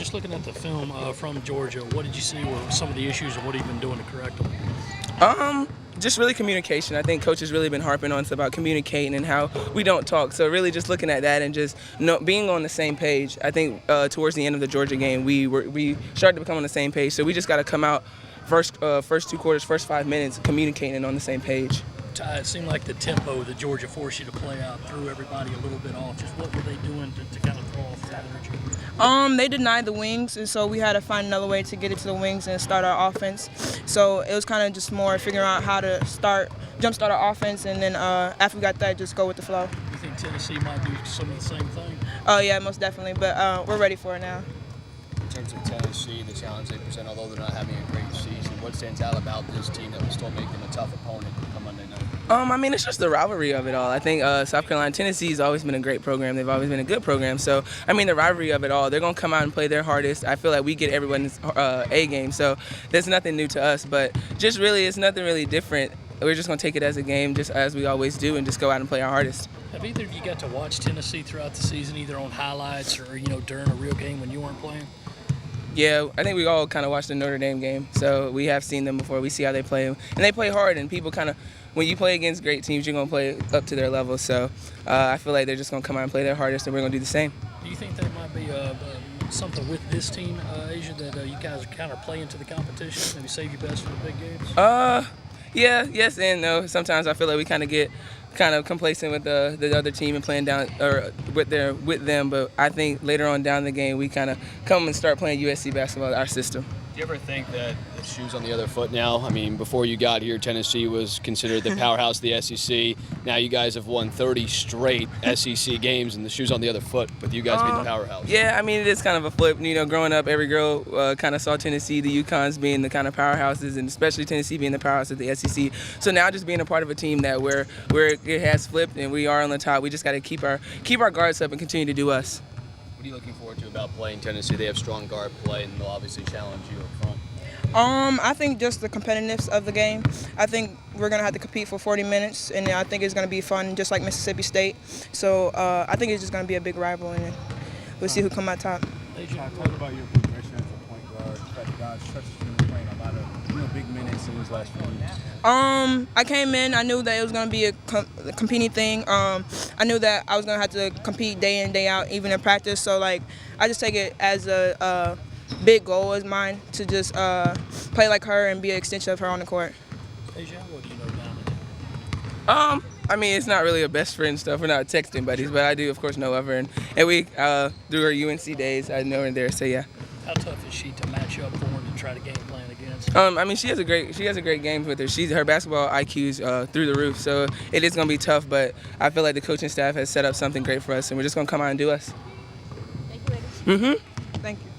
Just looking at the film from Georgia, what did you see were some of the issues and what have you been doing to correct them? Just really communication. I think coach has really been harping on us about communicating and how we don't talk. So really just looking at that and just being on the same page. I think towards the end of the Georgia game, we started to become on the same page. So we just got to come out first 2 quarters, first 5 minutes, communicating on the same page. Ty, it seemed like the tempo that Georgia forced you to play out threw everybody a little bit off. Just what were they doing to kind of throw off that energy? They denied the wings, and so we had to find another way to get it to the wings and start our offense. So it was kind of just more figuring out how to jumpstart our offense, and then after we got that, just go with the flow. You think Tennessee might do some of the same thing? Oh yeah, most definitely. But we're ready for it now. In terms of Tennessee, the challenge they present, although they're not having a great season, what stands out about this team that will still make them a tough opponent come Monday night? I mean, it's just the rivalry of it all. I think South Carolina, Tennessee has always been a great program. They've always been a good program. So, I mean, the rivalry of it all, they're going to come out and play their hardest. I feel like we get everyone's A game. So, there's nothing new to us. But just really, it's nothing really different. We're just going to take it as a game, just as we always do, and just go out and play our hardest. Have either of you got to watch Tennessee throughout the season, either on highlights or, during a real game when you weren't playing? Yeah, I think we all kind of watched the Notre Dame game, so we have seen them before. We see how they play, and they play hard. And people kind of, when you play against great teams, you're gonna play up to their level. So I feel like they're just gonna come out and play their hardest, and we're gonna do the same. Do you think there might be something with this team, Asia, that you guys kind of play into the competition, maybe save you best for the big games? Yeah, yes and no. Sometimes I feel like we kind of get complacent with the other team and playing down or with them, but I think later on down the game we kind of come and start playing USC basketball, our system. Do you ever think that the shoe's on the other foot now? I mean, before you got here, Tennessee was considered the powerhouse of the SEC. Now you guys have won 30 straight SEC games, and the shoe's on the other foot with you guys being the powerhouse. Yeah, I mean, it is kind of a flip. Growing up, every girl kind of saw Tennessee, the UConns being the kind of powerhouses, and especially Tennessee being the powerhouse of the SEC. So now just being a part of a team that where it has flipped and we are on the top, we just got to keep our guards up and continue to do us. What are you looking forward to about playing Tennessee? They have strong guard play, and they'll obviously challenge you up front. I think just the competitiveness of the game. I think we're going to have to compete for 40 minutes, and I think it's going to be fun, just like Mississippi State. So I think it's just going to be a big rival, and we'll see who come out top. Talk about your progression as a point guard. That God stretches you playing a lot of big minutes in these last 4 years. I came in, I knew that it was going to be a competing thing. I knew that I was going to have to compete day in, day out, even in practice. So, I just take it as a big goal of mine to just play like her and be an extension of her on the court. Asia, what do you know about it? I mean, it's not really a best friend stuff. We're not texting buddies, but I do, of course, know of her. And we, through her UNC days, I know her there, so yeah. How tough is she to match up for and to try to game plan against? I mean, she has a great game with her. Her basketball IQ's through the roof, so it is going to be tough, but I feel like the coaching staff has set up something great for us, and we're just going to come out and do us. Thank you, ladies. Thank you.